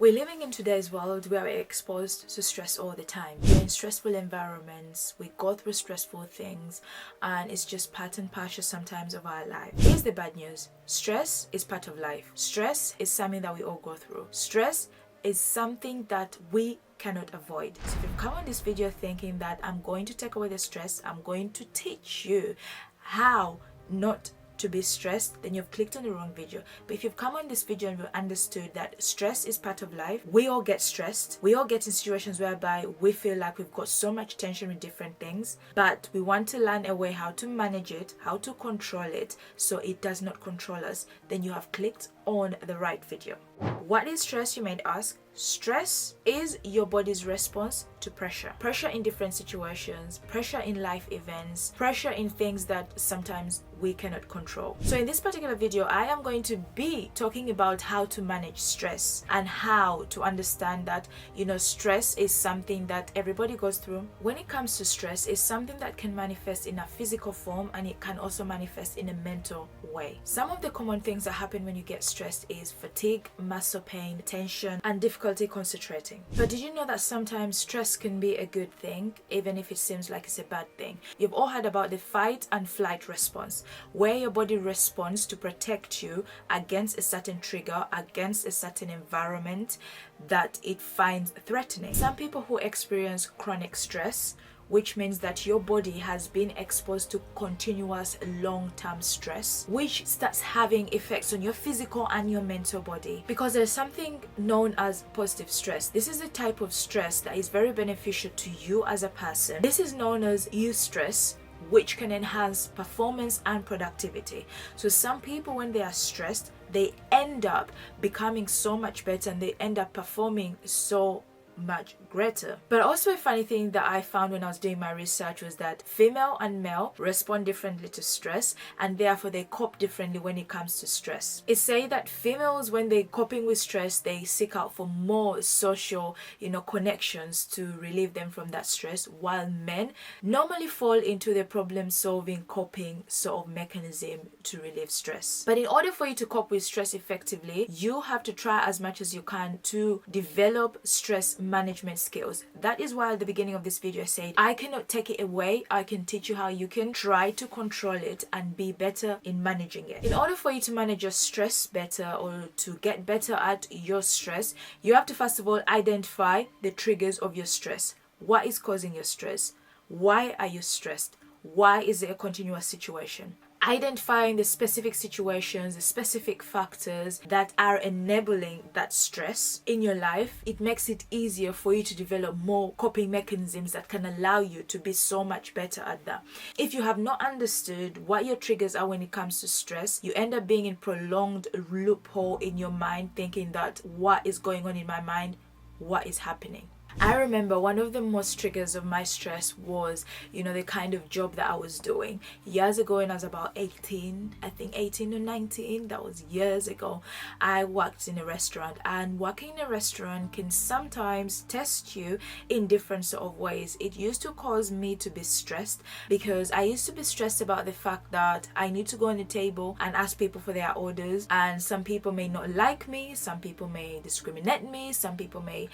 We're living in today's world where we're exposed to stress all the time. We're in stressful environments, we go through stressful things, and it's just part and parcel sometimes of our life. Here's the bad news. Stress is part of life. Stress is something that we all go through. Stress is something that we cannot avoid. So if you've come on this video thinking that I'm going to take away the stress, I'm going to teach you how not to be stressed, then you've clicked on the wrong video. But if you've come on this video and you've understood that stress is part of life, we all get stressed. We all get in situations whereby we feel like we've got so much tension with different things, but we want to learn a way how to manage it, how to control it so it does not control us. Then you have clicked on the right video. What is stress, you might ask? Stress is your body's response to pressure. Pressure in different situations, pressure in life events, pressure in things that sometimes we cannot control. So in this particular video, I am going to be talking about how to manage stress and how to understand that, stress is something that everybody goes through. When it comes to stress, it's something that can manifest in a physical form and it can also manifest in a mental way. Some of the common things that happen when you get stressed is fatigue, muscle pain, tension, and difficulty concentrating. But did you know that sometimes stress can be a good thing, even if it seems like it's a bad thing? You've all heard about the fight and flight response, where your body responds to protect you against a certain trigger, against a certain environment that it finds threatening. Some people who experience chronic stress, which means that your body has been exposed to continuous long-term stress, which starts having effects on your physical and your mental body. Because there's something known as positive stress. This is a type of stress that is very beneficial to you as a person. This is known as eustress, which can enhance performance and productivity. So some people, when they are stressed, they end up becoming so much better and they end up performing so much greater. But also a funny thing that I found when I was doing my research was that female and male respond differently to stress, and therefore they cope differently when it comes to stress. It's said that females, when they're coping with stress, they seek out for more social connections to relieve them from that stress, while men normally fall into the problem solving coping sort of mechanism to relieve stress. But in order for you to cope with stress effectively, you have to try as much as you can to develop stress management skills. That is why at the beginning of this video I said I cannot take it away. I can teach you how you can try to control it and be better in managing it. In order for you to manage your stress better or to get better at your stress, you have to first of all identify the triggers of your stress. What is causing your stress? Why are you stressed? Why is it a continuous situation? Identifying the specific situations, the specific factors that are enabling that stress in your life, it makes it easier for you to develop more coping mechanisms that can allow you to be so much better at that. If you have not understood what your triggers are when it comes to stress, you end up being in prolonged loophole in your mind, thinking that what is going on in my mind, what is happening. I remember one of the most triggers of my stress was, the kind of job that I was doing. Years ago when I was about 18, I think 18 or 19, that was years ago, I worked in a restaurant, and working in a restaurant can sometimes test you in different sort of ways. It used to cause me to be stressed because I used to be stressed about the fact that I need to go on the table and ask people for their orders, and some people may not like me, some people may discriminate me, some people may,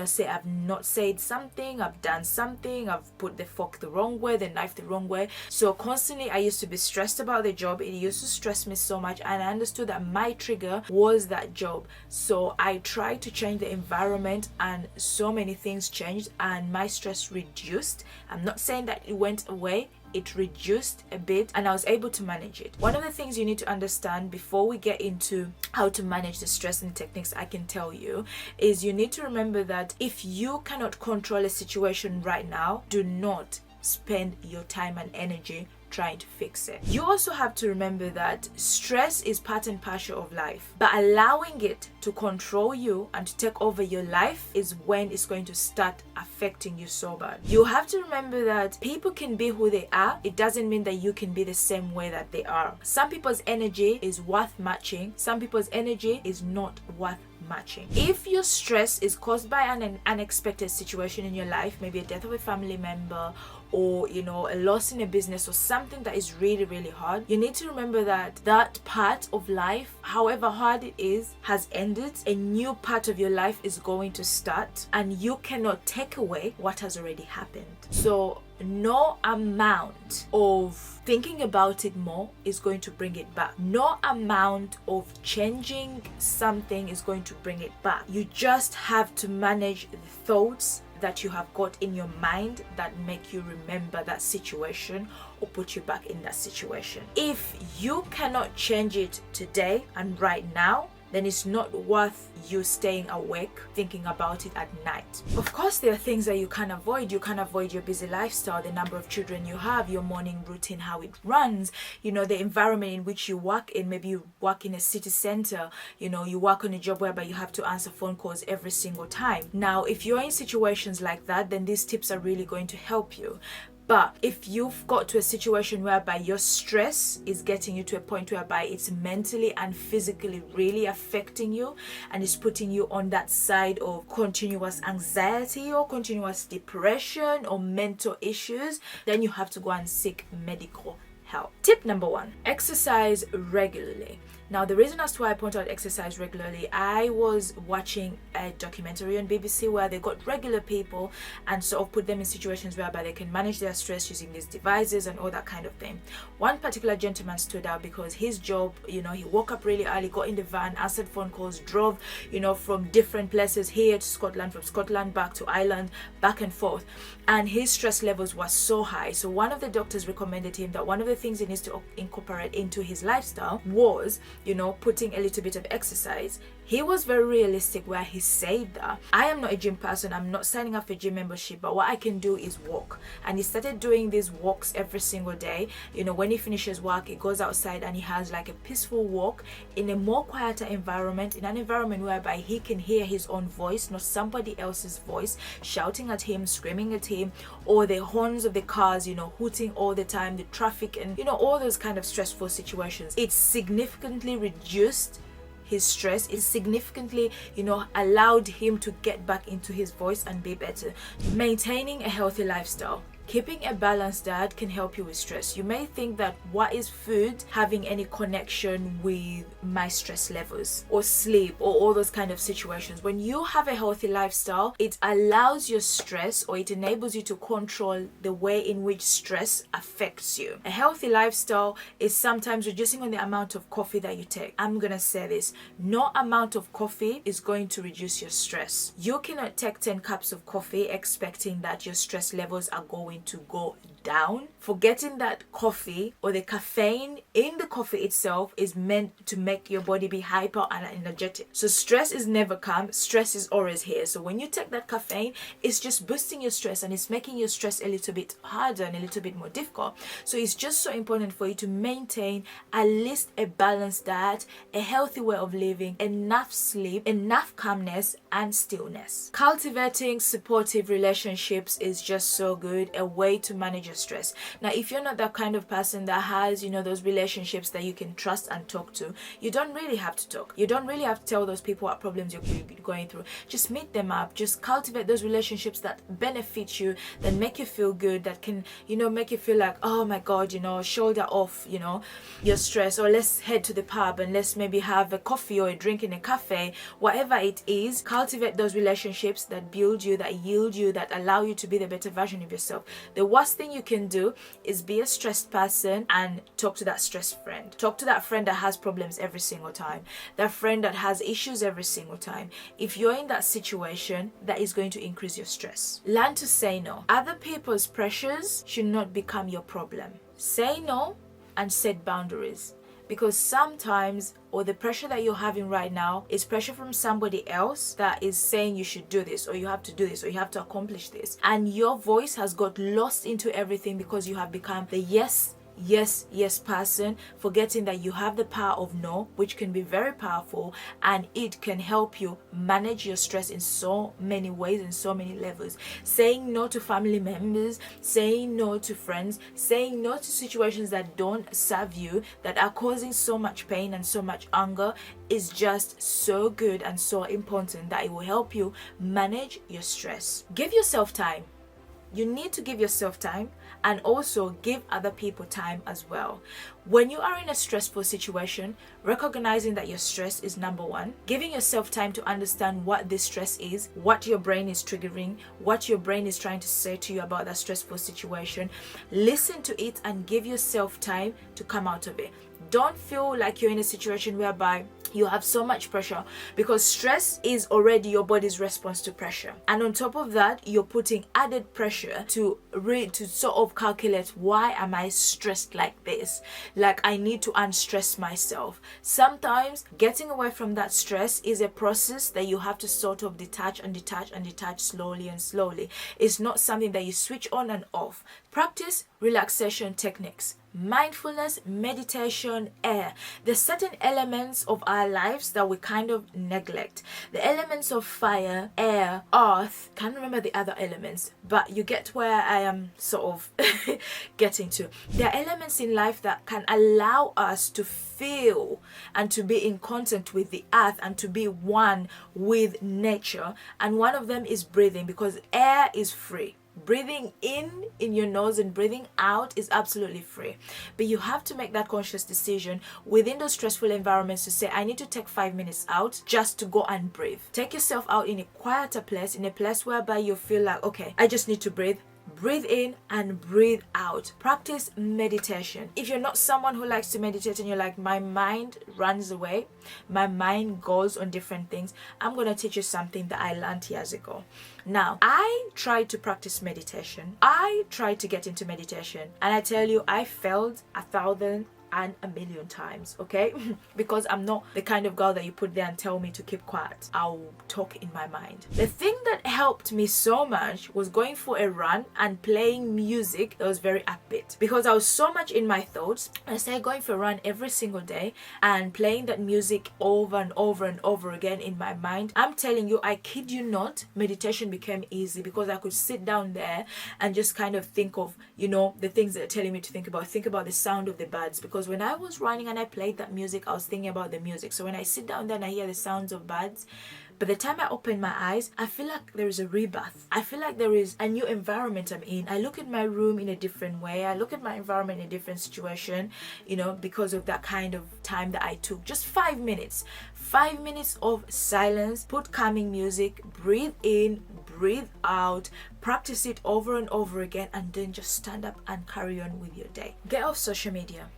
say I've not said something, I've done something, I've put the fork the wrong way, the knife the wrong way. So constantly I used to be stressed about the job. It used to stress me so much, and I understood that my trigger was that job. So I tried to change the environment, and so many things changed and my stress reduced. I'm not saying that it went away, it reduced a bit, and I was able to manage it. One of the things you need to understand before we get into how to manage the stress and techniques I can tell you is you need to remember that if you cannot control a situation right now, do not spend your time and energy trying to fix it. You also have to remember that stress is part and parcel of life, but allowing it to control you and to take over your life is when it's going to start affecting you so bad. You have to remember that people can be who they are. It doesn't mean that you can be the same way that they are. Some people's energy is worth matching. Some people's energy is not worth matching. If your stress is caused by an unexpected situation in your life, maybe a death of a family member, or a loss in a business, or something that is really, really hard, you need to remember that that part of life, however hard it is, has ended. A new part of your life is going to start, and you cannot take away what has already happened. So no amount of thinking about it more is going to bring it back. No amount of changing something is going to bring it back. You just have to manage the thoughts that you have got in your mind that make you remember that situation or put you back in that situation. If you cannot change it today and right now, then it's not worth you staying awake thinking about it at night. Of course, there are things that you can't avoid. You can't avoid your busy lifestyle, the number of children you have, your morning routine, how it runs, the environment in which you work in. Maybe you work in a city center, you work on a job whereby you have to answer phone calls every single time. Now, if you're in situations like that, then these tips are really going to help you. But if you've got to a situation whereby your stress is getting you to a point whereby it's mentally and physically really affecting you, and it's putting you on that side of continuous anxiety or continuous depression or mental issues, then you have to go and seek medical help. Tip number 1, exercise regularly. Now, the reason as to why I point out exercise regularly, I was watching a documentary on BBC where they got regular people and sort of put them in situations whereby they can manage their stress using these devices and all that kind of thing. One particular gentleman stood out because his job, he woke up really early, got in the van, answered phone calls, drove, from different places here to Scotland, from Scotland back to Ireland, back and forth. And his stress levels were so high. So one of the doctors recommended him that one of the things he needs to incorporate into his lifestyle was putting a little bit of exercise. He was very realistic where he said that I am not a gym person, I'm not signing up for gym membership, but what I can do is walk. And he started doing these walks every single day. When he finishes work, he goes outside and he has like a peaceful walk in a more quieter environment, in an environment whereby he can hear his own voice, not somebody else's voice shouting at him, screaming at him, or the horns of the cars, hooting all the time, the traffic, and all those kind of stressful situations. It significantly reduced his stress. It significantly allowed him to get back into his voice and be better. Maintaining a healthy lifestyle. Keeping a balanced diet can help you with stress. You may think that what is food having any connection with my stress levels or sleep or all those kind of situations. When you have a healthy lifestyle, it allows your stress, or it enables you to control the way in which stress affects you. A healthy lifestyle is sometimes reducing on the amount of coffee that you take. I'm gonna say this, no amount of coffee is going to reduce your stress. You cannot take 10 cups of coffee expecting that your stress levels are going to go down, forgetting that coffee or the caffeine in the coffee itself is meant to make your body be hyper and energetic. So stress is never calm, stress is always here. So when you take that caffeine, it's just boosting your stress and it's making your stress a little bit harder and a little bit more difficult. So it's just so important for you to maintain at least a balanced diet, a healthy way of living, enough sleep, enough calmness and stillness. Cultivating supportive relationships is just so good, a way to manage your stress. Now, if you're not that kind of person that has, those relationships that you can trust and talk to, you don't really have to talk. You don't really have to tell those people what problems you're going through. Just meet them up. Just cultivate those relationships that benefit you, that make you feel good, that can, make you feel like, oh my God, shoulder off, your stress, or let's head to the pub and let's maybe have a coffee or a drink in a cafe. Whatever it is, cultivate those relationships that build you, that yield you, that allow you to be the better version of yourself. The worst thing you can do is be a stressed person and talk to that stressed friend. Talk to that friend that has problems every single time. That friend that has issues every single time. If you're in that situation, that is going to increase your stress. Learn to say no. Other people's pressures should not become your problem. Say no and set boundaries. Because sometimes, or the pressure that you're having right now is pressure from somebody else that is saying you should do this, or you have to do this, or you have to accomplish this. And your voice has got lost into everything because you have become the yes yes person, forgetting that you have the power of no, which can be very powerful, and it can help you manage your stress in so many ways and so many levels. Saying no to family members, saying no to friends, saying no to situations that don't serve you, that are causing so much pain and so much anger, is just so good and so important that it will help you manage your stress. Give yourself time. You need to give yourself time, and also give other people time as well. When you are in a stressful situation, recognizing that your stress is number one, giving yourself time to understand what this stress is, what your brain is triggering, what your brain is trying to say to you about that stressful situation. Listen to it and give yourself time to come out of it. Don't feel like you're in a situation whereby you have so much pressure, because stress is already your body's response to pressure, and on top of that you're putting added pressure to sort of calculate, why am I stressed like this? Like, I need to unstress myself. Sometimes getting away from that stress is a process that you have to sort of detach slowly and slowly. It's not something that you switch on and off. Practice relaxation techniques, mindfulness, meditation, air. There's certain elements of our lives that we kind of neglect. The elements of fire, air, earth, can't remember the other elements, but you get where I am sort of getting to. There are elements in life that can allow us to feel and to be in contact with the earth and to be one with nature, and one of them is breathing, because air is free. Breathing in your nose and breathing out is absolutely free, but you have to make that conscious decision within those stressful environments to say, I need to take 5 minutes out just to go and breathe. Take yourself out in a quieter place, in a place whereby you feel like, okay, I just need to breathe. Breathe in and breathe out. Practice meditation. If you're not someone who likes to meditate and you're like, my mind runs away, my mind goes on different things, I'm going to teach you something that I learned years ago. Now, I tried to practice meditation. I tried to get into meditation, and I tell you, I failed 1,000 and a million times, okay? Because I'm not the kind of girl that you put there and tell me to keep quiet. I'll talk in my mind. The thing that helped me so much was going for a run and playing music that was very upbeat, because I was so much in my thoughts. I started going for a run every single day and playing that music over and over and over again in my mind. I'm telling you, I kid you not, meditation became easy, because I could sit down there and just kind of think of, you know, the things that are telling me to think about the sound of the birds, because when I was running and I played that music, I was thinking about the music. So when I sit down there and I hear the sounds of birds, by the time I open my eyes, I feel like there is a rebirth. I feel like there is a new environment I'm in. I look at my room in a different way. I look at my environment in a different situation, you know, because of that kind of time that I took. Just 5 minutes. 5 minutes of silence, put calming music, breathe in, breathe out, practice it over and over again, and then just stand up and carry on with your day. Get off social media.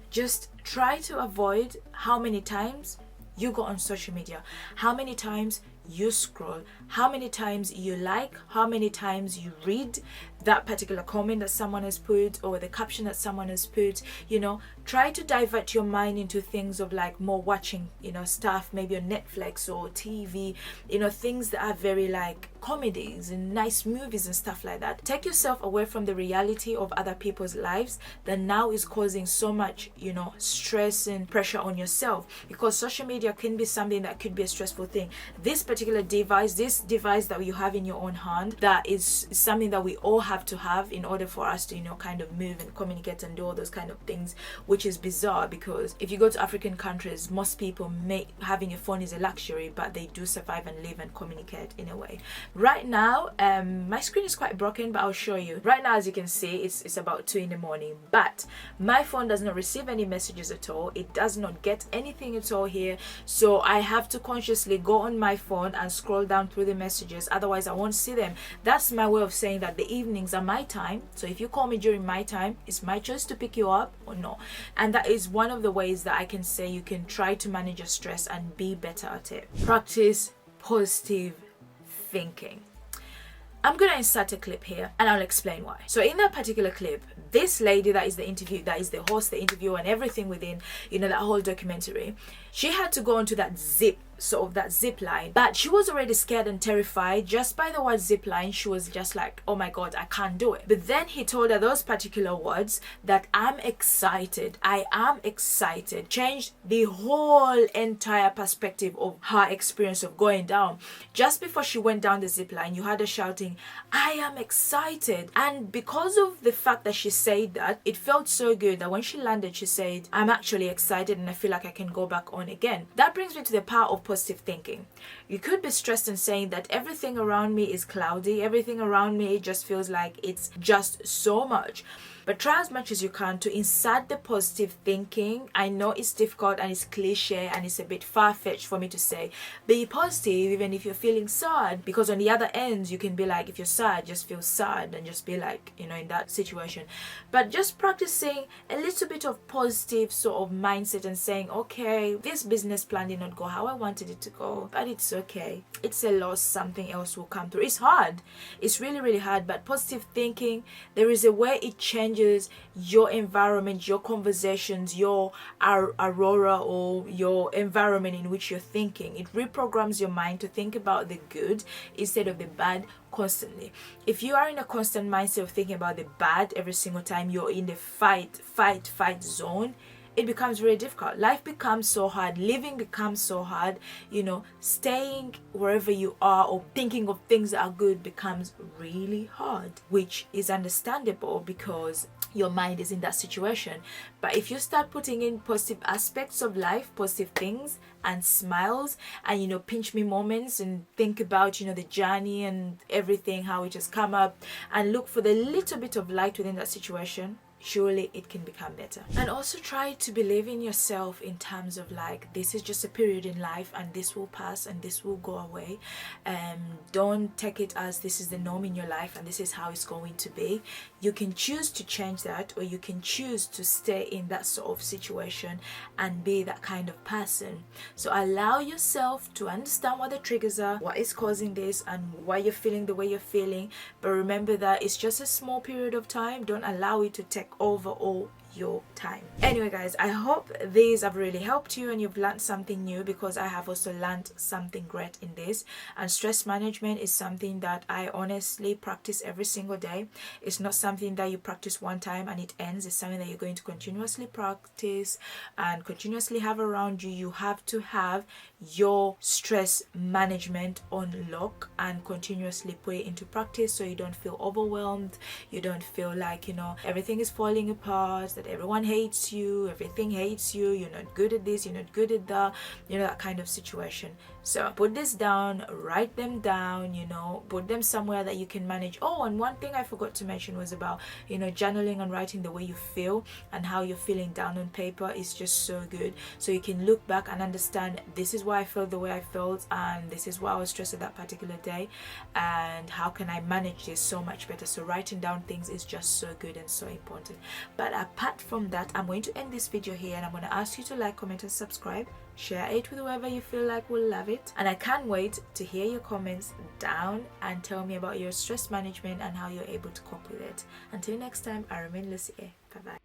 Just try to avoid how many times you go on social media, how many times you scroll, how many times you like, how many times you read that particular comment that someone has put or the caption that someone has put. You know, try to divert your mind into things of like more watching, you know, stuff maybe on Netflix or TV, you know, things that are very like comedies and nice movies and stuff like that. Take yourself away from the reality of other people's lives that now is causing so much, you know, stress and pressure on yourself, because social media can be something that could be a stressful thing. This particular device, that you have in your own hand, that is something that we all have to have in order for us to, you know, kind of move and communicate and do all those kind of things, which is bizarre, because if you go to African countries, most people make having a phone is a luxury, but they do survive and live and communicate in a way. Right now, my screen is quite broken, but I'll show you. Right now, as you can see, it's about 2 in the morning, but my phone does not receive any messages at all. It does not get anything at all here, so I have to consciously go on my phone and scroll down through the messages, otherwise I won't see them. That's my way of saying that the evenings are my time. So if you call me during my time, it's my choice to pick you up or no. And that is one of the ways that I can say you can try to manage your stress and be better at it. Practice positive thinking. I'm gonna insert a clip here and I'll explain why. So in that particular clip, this lady that is the host, the interviewer, and everything within, you know, that whole documentary, she had to go into that zip sort of that zip line, but she was already scared and terrified. Just by the word zip line, she was just like, oh my god, I can't do it. But then he told her those particular words, that I'm excited, I am excited, changed the whole entire perspective of her experience of going down. Just before she went down the zip line, you had her shouting, I am excited. And because of the fact that she said that, it felt so good that when she landed, she said, I'm actually excited and I feel like I can go back on again. That brings me to the power of positive thinking. You could be stressed and saying that everything around me is cloudy, everything around me just feels like it's just so much. But try as much as you can to insert the positive thinking. I know it's difficult and it's cliche and it's a bit far-fetched for me to say, be positive even if you're feeling sad, because on the other end you can be like, if you're sad, just feel sad and just be like, you know, in that situation. But just practicing a little bit of positive sort of mindset and saying, okay, this business plan did not go how I wanted it to go, but it's okay, it's a loss, something else will come through. It's hard, it's really, really hard, but positive thinking, there is a way it changes your environment, your conversations, your aurora, or your environment in which you're thinking. It reprograms your mind to think about the good instead of the bad constantly. If you are in a constant mindset of thinking about the bad every single time you're in the fight zone, it becomes very difficult. Life becomes so hard, living becomes so hard, you know, staying wherever you are or thinking of things that are good becomes really hard, which is understandable because your mind is in that situation. But if you start putting in positive aspects of life, positive things and smiles, and, you know, pinch me moments and think about, you know, the journey and everything, how it has come up, and look for the little bit of light within that situation, surely it can become better. And also try to believe in yourself in terms of like, this is just a period in life and this will pass and this will go away. Don't take it as this is the norm in your life and this is how it's going to be. You can choose to change that, or you can choose to stay in that sort of situation and be that kind of person. So allow yourself to understand what the triggers are, what is causing this, and why you're feeling the way you're feeling. But remember that it's just a small period of time. Don't allow it to take over all your time. Anyway guys, I hope these have really helped you and you've learned something new, because I have also learned something great in this. And stress management is something that I honestly practice every single day. It's not something that you practice one time and it ends. It's something that you're going to continuously practice and continuously have around you. You have to have your stress management on lock and continuously put it into practice, so you don't feel overwhelmed, you don't feel like, you know, everything is falling apart, that everyone hates you, everything hates you, you're not good at this, you're not good at that, you know, that kind of situation. So put this down, write them down, you know, put them somewhere that you can manage. Oh, and one thing I forgot to mention was about, you know, journaling and writing the way you feel and how you're feeling down on paper is just so good. So you can look back and understand, this is why I felt the way I felt, and this is why I was stressed at that particular day, and how can I manage this so much better. So writing down things is just so good and so important. But apart from that, I'm going to end this video here, and I'm going to ask you to like, comment and subscribe. Share it with whoever you feel like will love it. And I can't wait to hear your comments down and tell me about your stress management and how you're able to cope with it. Until next time, I remain Lucy. Bye bye.